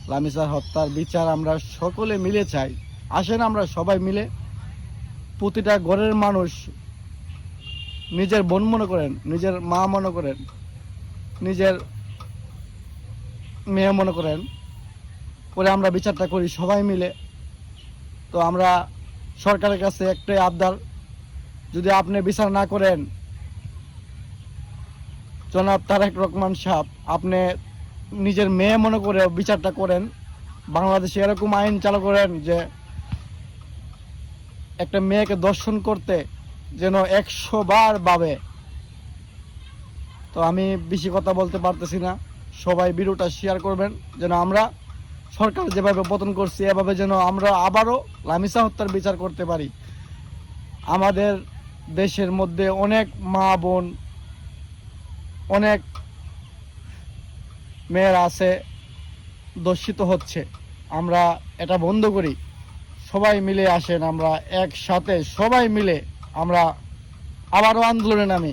লামিসা হত্যার বিচার আমরা সকলে মিলে চাই। আসেন আমরা সবাই মিলে, প্রতিটা ঘরের মানুষ নিজের বোন মনে করেন, নিজের মা মনে করেন, নিজের মেয়ে মনে করেন, করে আমরা বিচারটা করি সবাই মিলে। তো আমরা সরকারের কাছে একটাই আবদার, যদি আপনি বিচার না করেন, জনাব তারেক রহমান সাহেব, আপনি নিজের মেয়ে মনে করে বিচারটা করেন। বাংলাদেশে এরকম আইন চালু করেন যে একটা মেয়েকে দর্শন করতে যেন 100 বার ভাবে। তো আমি বেশি কথা বলতে পারতেছি না, সবাই ভিডিওটা শেয়ার করবেন, যেন আমরা সরকার যেভাবে পতন করছি এভাবে যেন আমরা আবারও লামিসা হত্যার বিচার করতে পারি। আমাদের দেশের মধ্যে অনেক মা বোন, অনেক মেয়েরা আছে দর্শিত হচ্ছে, আমরা এটা বন্ধ করি। সবাই মিলে আসেন, আমরা একসাথে সবাই মিলে আমরা আবারও আন্দোলনে নামি।